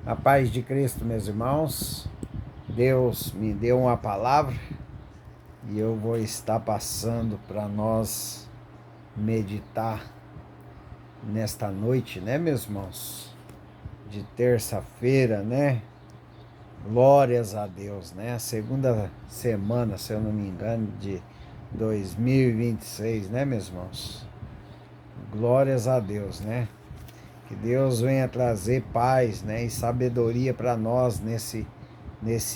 A paz de Cristo, meus irmãos. Deus me deu uma palavra e eu vou estar passando para nós meditar nesta noite, né, meus irmãos? De terça-feira, né? Glórias a Deus, né? A segunda semana, se eu não me engano, de 2026, né, meus irmãos? Glórias a Deus, né? Que Deus venha trazer paz, né, e sabedoria para nós nesse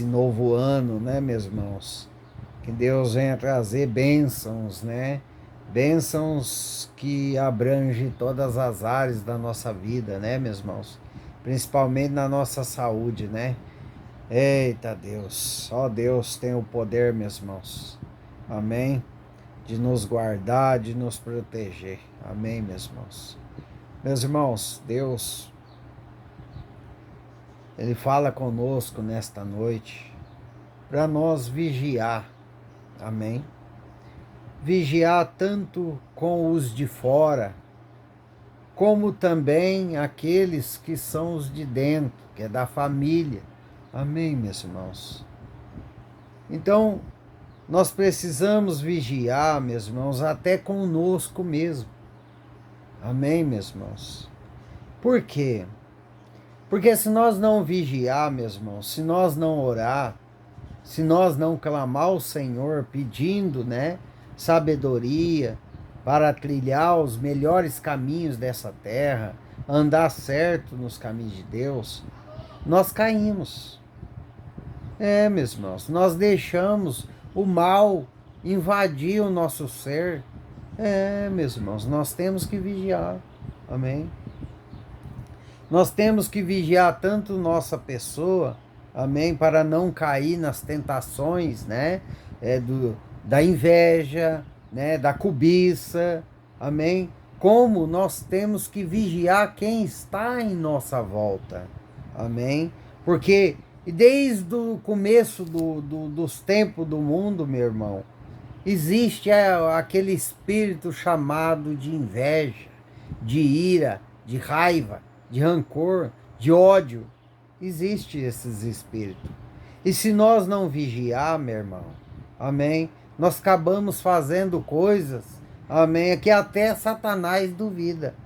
novo ano, né, meus irmãos? Que Deus venha trazer bênçãos, né? Bênçãos que abrangem todas as áreas da nossa vida, né, meus irmãos? Principalmente na nossa saúde, né? Eita Deus, só Deus tem o poder, meus irmãos. Amém? De nos guardar, de nos proteger. Amém, meus irmãos? Meus irmãos, Deus, Ele fala conosco nesta noite para nós vigiar. Amém? Vigiar tanto com os de fora, como também aqueles que são os de dentro, que é da família. Amém, meus irmãos? Então, nós precisamos vigiar, meus irmãos, até conosco mesmo. Amém, meus irmãos? Por quê? Porque se nós não vigiar, meus irmãos, se nós não orar, se nós não clamar ao Senhor pedindo, né, sabedoria para trilhar os melhores caminhos dessa terra, andar certo nos caminhos de Deus, nós caímos. Meus irmãos, nós deixamos o mal invadir o nosso ser. Meus irmãos, nós temos que vigiar. Amém? Nós temos que vigiar tanto nossa pessoa, amém, para não cair nas tentações, né, da inveja, né, da cobiça, amém, como nós temos que vigiar quem está em nossa volta, amém, porque desde o começo dos tempos do mundo, meu irmão, existe aquele espírito chamado de inveja, de ira, de raiva, de rancor, de ódio. Existe esses espíritos. E se nós não vigiar, meu irmão, amém, nós acabamos fazendo coisas, amém, que até Satanás duvida.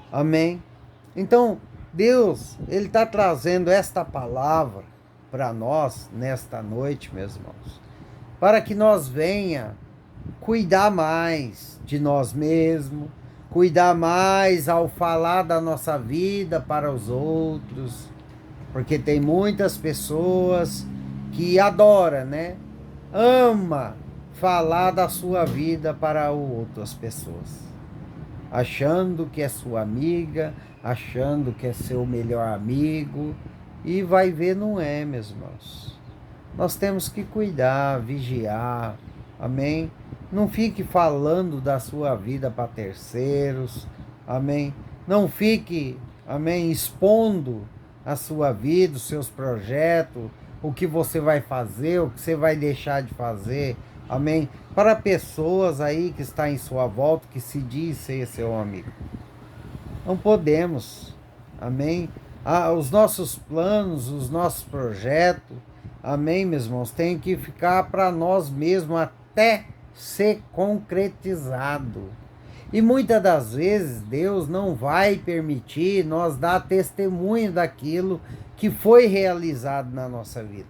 Amém. Então, Deus, Ele está trazendo esta palavra para nós nesta noite, meus irmãos, para que nós venha cuidar mais de nós mesmos, cuidar mais ao falar da nossa vida para os outros, porque tem muitas pessoas que adoram, né? Ama falar da sua vida para outras pessoas, achando que é sua amiga, achando que é seu melhor amigo, e vai ver, não é, meus irmãos. Nós temos que cuidar, vigiar, amém? Não fique falando da sua vida para terceiros, amém? Não fique, amém, expondo a sua vida, os seus projetos, o que você vai fazer, o que você vai deixar de fazer, amém? Para pessoas aí que estão em sua volta, que se diz ser seu amigo. Não podemos, amém? Os nossos planos, os nossos projetos, amém, meus irmãos, tem que ficar para nós mesmos até ser concretizado. E muitas das vezes Deus não vai permitir nós dar testemunho daquilo que foi realizado na nossa vida.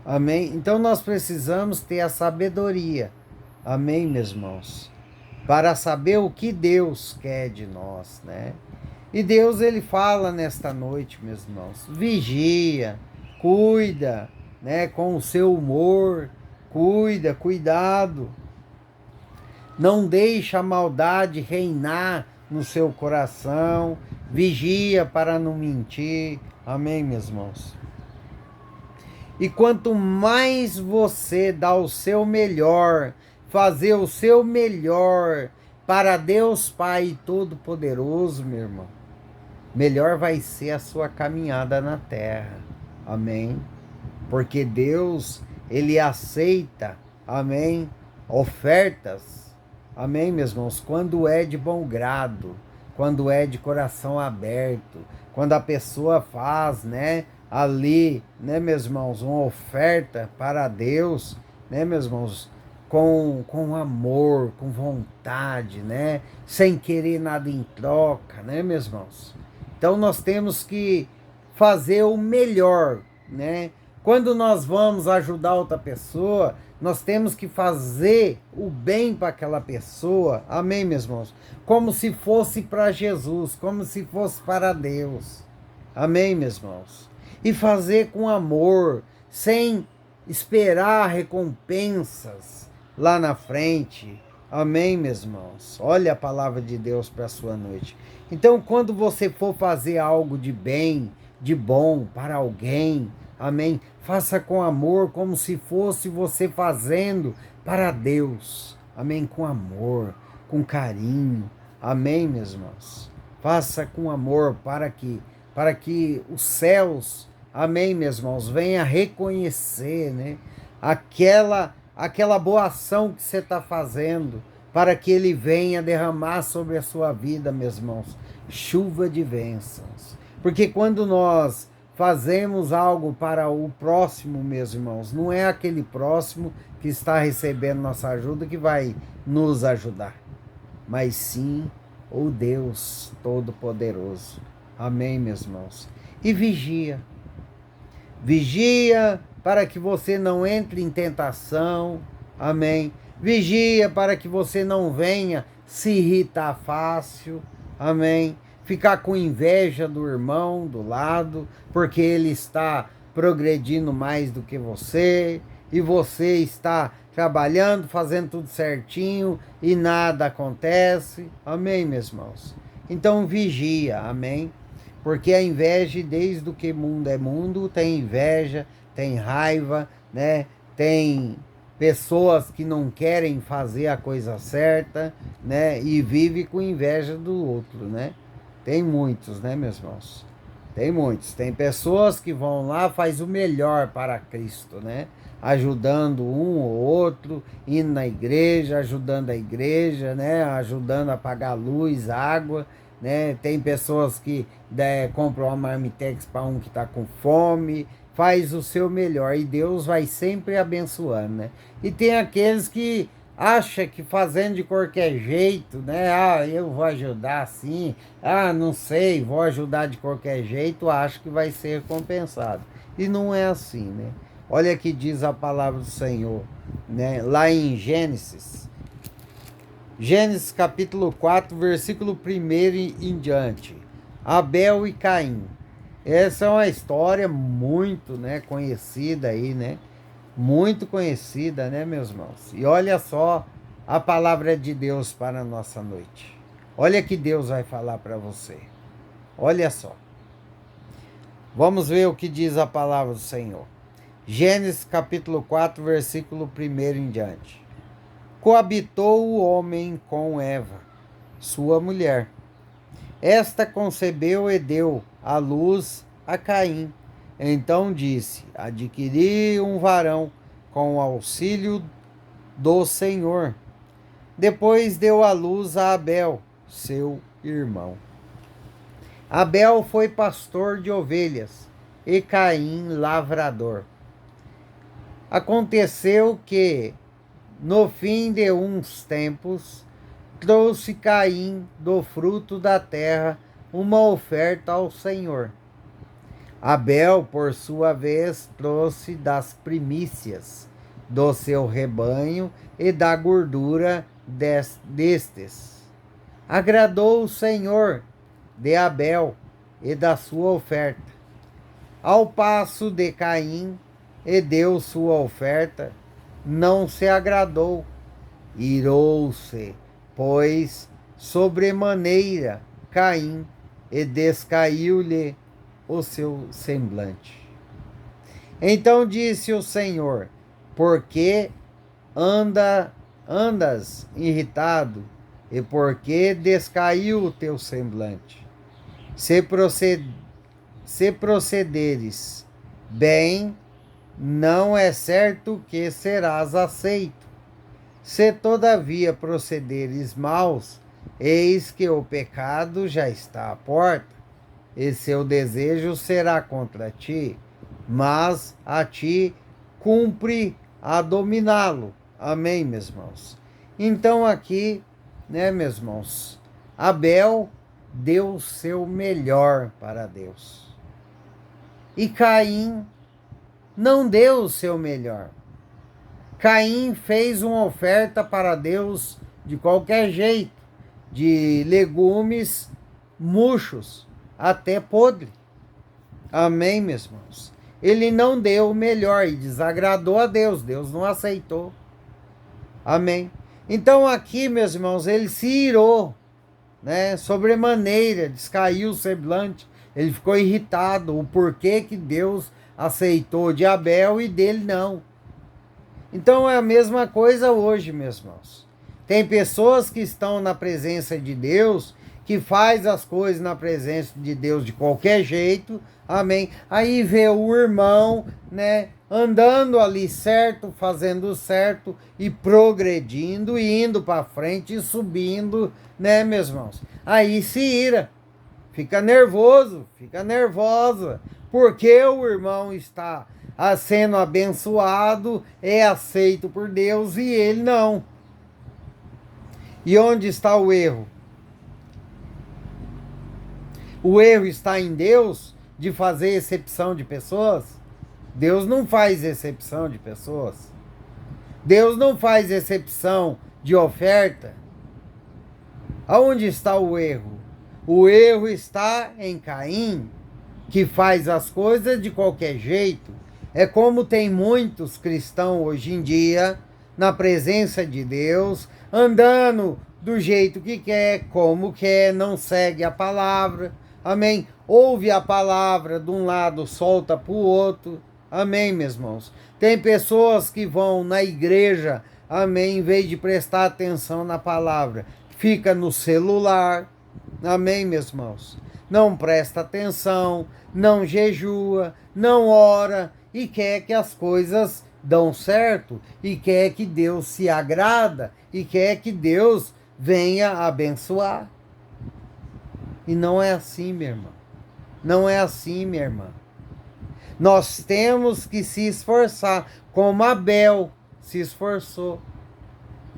Amém? Então nós precisamos ter a sabedoria. Amém, meus irmãos? Para saber o que Deus quer de nós, né? E Deus, Ele fala nesta noite, meus irmãos, vigia, cuida, né, com o seu humor, cuidado. Não deixa a maldade reinar no seu coração, vigia para não mentir. Amém, meus irmãos? E quanto mais você dá o seu melhor, fazer o seu melhor para Deus Pai Todo-Poderoso, meu irmão, melhor vai ser a sua caminhada na terra. Amém? Porque Deus, Ele aceita, amém, ofertas, amém, meus irmãos, quando é de bom grado, quando é de coração aberto, quando a pessoa faz, né, ali, né, meus irmãos, uma oferta para Deus, né, meus irmãos, com amor, com vontade, né, sem querer nada em troca, né, meus irmãos. Então nós temos que fazer o melhor, né? Quando nós vamos ajudar outra pessoa, nós temos que fazer o bem para aquela pessoa, amém, meus irmãos? Como se fosse para Jesus, como se fosse para Deus, amém, meus irmãos? E fazer com amor, sem esperar recompensas lá na frente, amém, meus irmãos? Olha a palavra de Deus para a sua noite. Então, quando você for fazer algo de bem, de bom para alguém, amém? Faça com amor, como se fosse você fazendo para Deus, amém? Com amor, com carinho, amém, meus irmãos? Faça com amor para que os céus, amém, meus irmãos, venha reconhecer, né? Aquela boa ação que você está fazendo, para que ele venha derramar sobre a sua vida, meus irmãos, chuva de bênçãos. Porque quando nós fazemos algo para o próximo, meus irmãos, não é aquele próximo que está recebendo nossa ajuda que vai nos ajudar, mas sim o Deus Todo-Poderoso. Amém, meus irmãos? E vigia. Vigia para que você não entre em tentação. Amém. Vigia para que você não venha se irritar fácil. Amém. Ficar com inveja do irmão do lado, porque ele está progredindo mais do que você, e você está trabalhando, fazendo tudo certinho e nada acontece. Amém, meus irmãos? Então vigia, amém? Porque a inveja, desde o que mundo é mundo, tem inveja, tem raiva, né? Tem pessoas que não querem fazer a coisa certa, né? E vive com inveja do outro, né? Tem muitos, né, meus irmãos? Tem muitos. Tem pessoas que vão lá, faz o melhor para Cristo, né? Ajudando um ou outro, indo na igreja, ajudando a igreja, né? Ajudando a pagar luz, água, né? Tem pessoas que compram uma marmitex para um que está com fome, faz o seu melhor e Deus vai sempre abençoando, né? E tem aqueles que acha que fazendo de qualquer jeito, né? Ah, eu vou ajudar assim. Ah, não sei, vou ajudar de qualquer jeito, acho que vai ser recompensado. E não é assim, né? Olha que diz a palavra do Senhor, né? Lá em Gênesis. Gênesis capítulo 4, versículo 1 em diante. Abel e Caim. Essa é uma história muito, né, conhecida aí, né? Muito conhecida, né, meus irmãos? E olha só a palavra de Deus para a nossa noite. Olha que Deus vai falar para você. Olha só. Vamos ver o que diz a palavra do Senhor. Gênesis capítulo 4, versículo 1 em diante. Coabitou o homem com Eva, sua mulher. Esta concebeu e deu à luz a Caim. Então disse: adquiri um varão com o auxílio do Senhor. Depois deu à luz a Abel, seu irmão. Abel foi pastor de ovelhas e Caim lavrador. Aconteceu que, no fim de uns tempos, trouxe Caim do fruto da terra uma oferta ao Senhor. Abel, por sua vez, trouxe das primícias do seu rebanho e da gordura destes. Agradou o Senhor de Abel e da sua oferta, ao passo de Caim, e deu sua oferta, não se agradou, irou-se, pois, sobremaneira Caim, e descaiu-lhe o seu semblante. Então disse o Senhor: por que andas irritado, e por que descaiu o teu semblante? Se procederes bem, não é certo que serás aceito. Se todavia procederes maus, eis que o pecado já está à porta. e seu desejo será contra ti, mas a ti cumpre a dominá-lo. Amém, meus irmãos? Então aqui, né, meus irmãos, Abel deu o seu melhor para Deus. E Caim não deu o seu melhor. Caim fez uma oferta para Deus de qualquer jeito, de legumes murchos, até podre. Amém, meus irmãos? Ele não deu o melhor e desagradou a Deus. Deus não aceitou. Amém? Então aqui, meus irmãos, ele se irou, né? Sobremaneira, descaiu o semblante. Ele ficou irritado. O porquê que Deus aceitou de Abel e dele não. Então é a mesma coisa hoje, meus irmãos. Tem pessoas que estão na presença de Deus, que faz as coisas na presença de Deus de qualquer jeito, amém? Aí vê o irmão, né, andando ali certo, fazendo certo e progredindo, e indo para frente e subindo, né, meus irmãos? Aí se ira, fica nervoso, fica nervosa, porque o irmão está sendo abençoado, é aceito por Deus e ele não. E onde está o erro? O erro está em Deus de fazer exceção de pessoas? Deus não faz exceção de pessoas. Deus não faz exceção de oferta. Aonde está o erro? O erro está em Caim, que faz as coisas de qualquer jeito. É como tem muitos cristãos hoje em dia, na presença de Deus, andando do jeito que quer, como quer, não segue a palavra. Amém? Ouve a palavra de um lado, solta para o outro. Amém, meus irmãos? Tem pessoas que vão na igreja, amém, em vez de prestar atenção na palavra, fica no celular. Amém, meus irmãos? Não presta atenção, não jejua, não ora e quer que as coisas dão certo e quer que Deus se agrada e quer que Deus venha abençoar. E não é assim, minha irmã. Não é assim, minha irmã. Nós temos que se esforçar, como Abel se esforçou.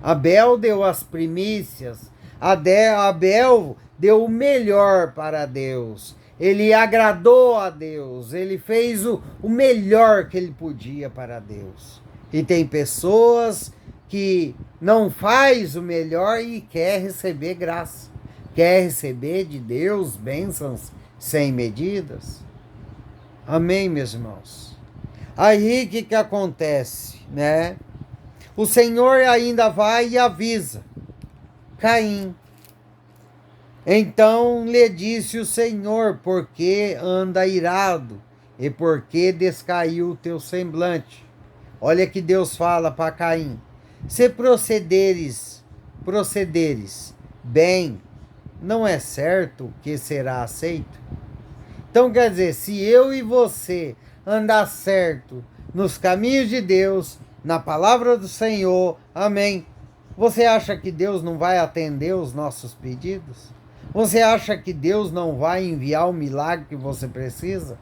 Abel deu as primícias. Abel deu o melhor para Deus. Ele agradou a Deus. Ele fez o melhor que ele podia para Deus. E tem pessoas que não faz o melhor e quer receber graça. Quer receber de Deus bênçãos sem medidas. Amém, meus irmãos? Aí o que acontece, né? O Senhor ainda vai e avisa Caim. Então lhe disse o Senhor: por que anda irado e por que descaiu o teu semblante? Olha que Deus fala para Caim: se procederes bem, não é certo que será aceito? Então quer dizer, se eu e você andar certo nos caminhos de Deus, na palavra do Senhor, amém, você acha que Deus não vai atender os nossos pedidos? Você acha que Deus não vai enviar o milagre que você precisa?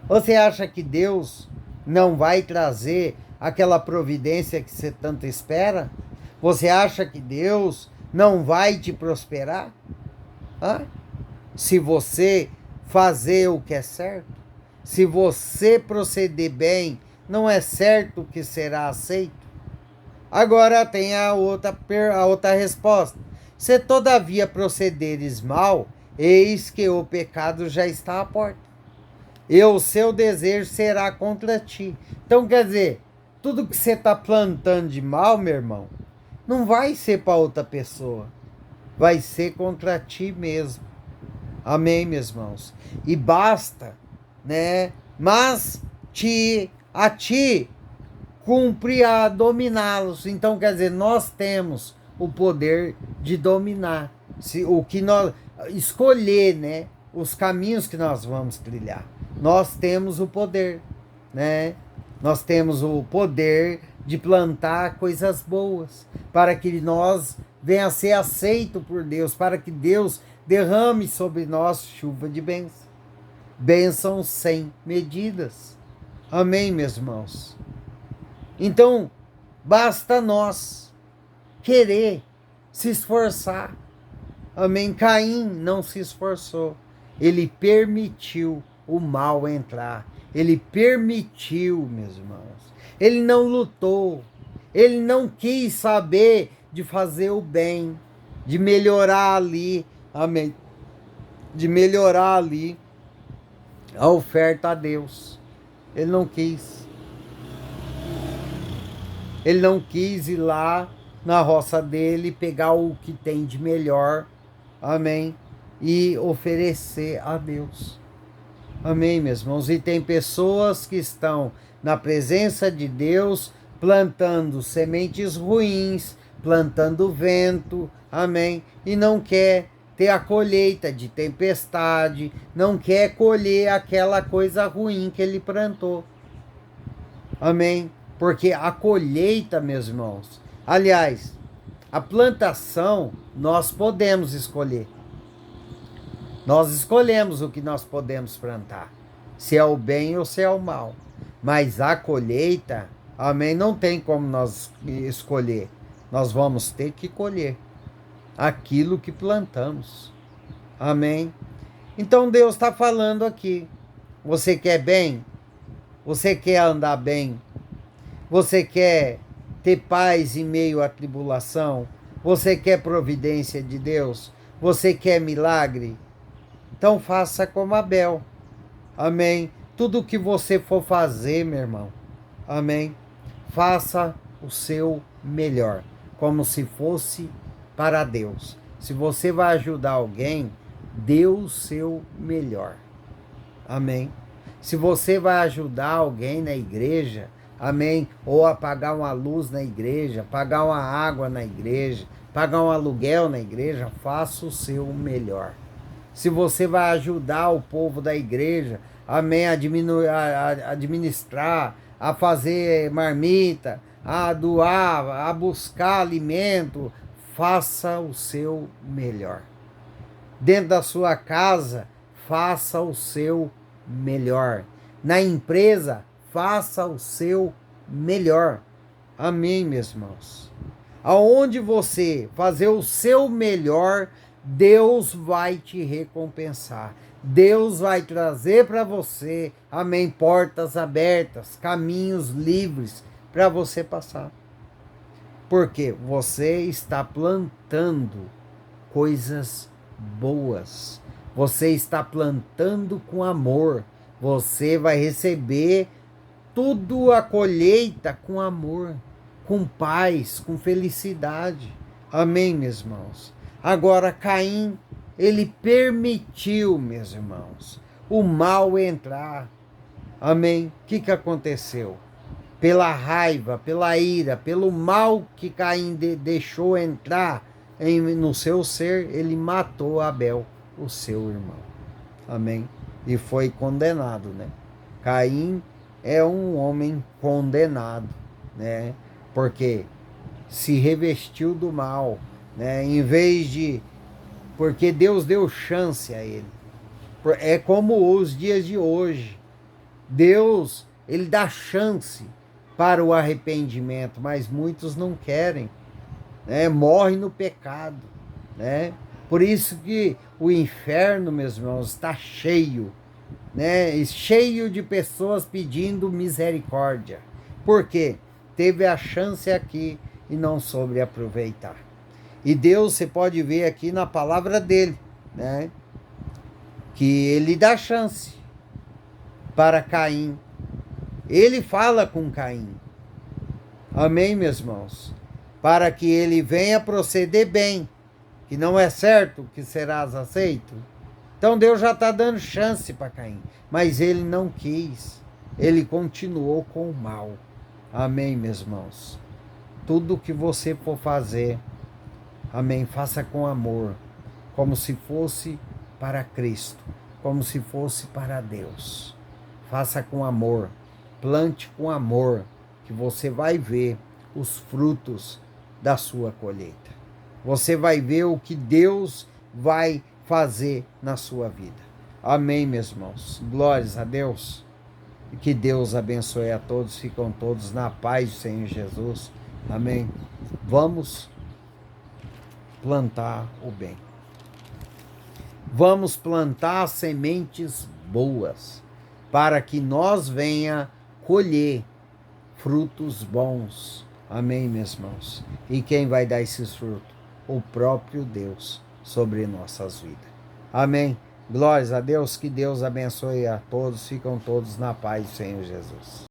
Você acha que Deus não vai trazer aquela providência que você tanto espera? Você acha que Deus não vai te prosperar? Se você fazer o que é certo, se você proceder bem, não é certo que será aceito? Agora tem a outra resposta. Se todavia procederes mal, eis que o pecado já está à porta, e o seu desejo será contra ti. Então quer dizer, tudo que você está plantando de mal, meu irmão, não vai ser para outra pessoa, vai ser contra ti mesmo. Amém, meus irmãos? E basta, né? Mas a ti cumpre a dominá-los. Então, quer dizer, nós temos o poder de dominar. O que nós escolher, né? Os caminhos que nós vamos trilhar. Nós temos o poder, né? Nós temos o poder de plantar coisas boas, para que nós venha a ser aceito por Deus, para que Deus derrame sobre nós chuva de bênção. Bênçãos sem medidas. Amém, meus irmãos? Então, basta nós querer se esforçar. Amém? Caim não se esforçou. Ele permitiu o mal entrar. Ele permitiu, meus irmãos. Ele não lutou. Ele não quis saber de fazer o bem, de melhorar ali. Amém? De melhorar ali a oferta a Deus. Ele não quis. Ele não quis ir lá na roça dele, pegar o que tem de melhor, amém, e oferecer a Deus. Amém, meus irmãos? E tem pessoas que estão na presença de Deus, plantando sementes ruins, plantando vento, amém, e não quer ter a colheita de tempestade, não quer colher aquela coisa ruim que ele plantou. Amém? Porque a colheita, meus irmãos, aliás, a plantação nós podemos escolher. Nós escolhemos o que nós podemos plantar, se é o bem ou se é o mal. Mas a colheita, amém, não tem como nós escolher. Nós vamos ter que colher aquilo que plantamos. Amém? Então Deus está falando aqui. Você quer bem? Você quer andar bem? Você quer ter paz em meio à tribulação? Você quer providência de Deus? Você quer milagre? Então faça como Abel. Amém? Tudo que você for fazer, meu irmão, amém? Faça o seu melhor, como se fosse para Deus. Se você vai ajudar alguém, dê o seu melhor. Amém? Se você vai ajudar alguém na igreja, amém? Ou apagar uma luz na igreja, pagar uma água na igreja, pagar um aluguel na igreja, faça o seu melhor. Se você vai ajudar o povo da igreja, amém, a administrar, a fazer marmita, a doar, a buscar alimento, faça o seu melhor. Dentro da sua casa, faça o seu melhor. Na empresa, faça o seu melhor. Amém, meus irmãos? Aonde você fazer o seu melhor, Deus vai te recompensar. Deus vai trazer para você, amém, portas abertas, caminhos livres para você passar. Porque você está plantando coisas boas. Você está plantando com amor. Você vai receber tudo a colheita com amor, com paz, com felicidade. Amém, meus irmãos? Agora, Caim, ele permitiu, meus irmãos, o mal entrar. Amém? O que aconteceu? Pela raiva, pela ira, pelo mal que Caim deixou entrar no seu ser, ele matou Abel, o seu irmão. Amém? E foi condenado, né? Caim é um homem condenado, né? Porque se revestiu do mal, né? Em vez de... Porque Deus deu chance a ele. É como os dias de hoje. Deus, ele dá chance para o arrependimento, mas muitos não querem, né? Morrem no pecado, né? Por isso que o inferno, meus irmãos, está cheio, né? Cheio de pessoas pedindo misericórdia. Por quê? Teve a chance aqui e não soube aproveitar. E Deus, você pode ver aqui na palavra dele, né? Que ele dá chance para Caim. Ele fala com Caim. Amém, meus irmãos? Para que ele venha proceder bem, que não é certo que serás aceito. Então Deus já está dando chance para Caim, mas ele não quis. Ele continuou com o mal. Amém, meus irmãos? Tudo que você for fazer, amém, faça com amor, como se fosse para Cristo, como se fosse para Deus. Faça com amor, plante com amor, que você vai ver os frutos da sua colheita. Você vai ver o que Deus vai fazer na sua vida. Amém, meus irmãos. Glórias a Deus. E que Deus abençoe a todos. Ficam todos na paz do Senhor Jesus. Amém. Vamos plantar o bem. Vamos plantar sementes boas, para que nós venha colher frutos bons. Amém, meus irmãos? E quem vai dar esses frutos? O próprio Deus sobre nossas vidas. Amém. Glórias a Deus, que Deus abençoe a todos. Ficam todos na paz do Senhor Jesus.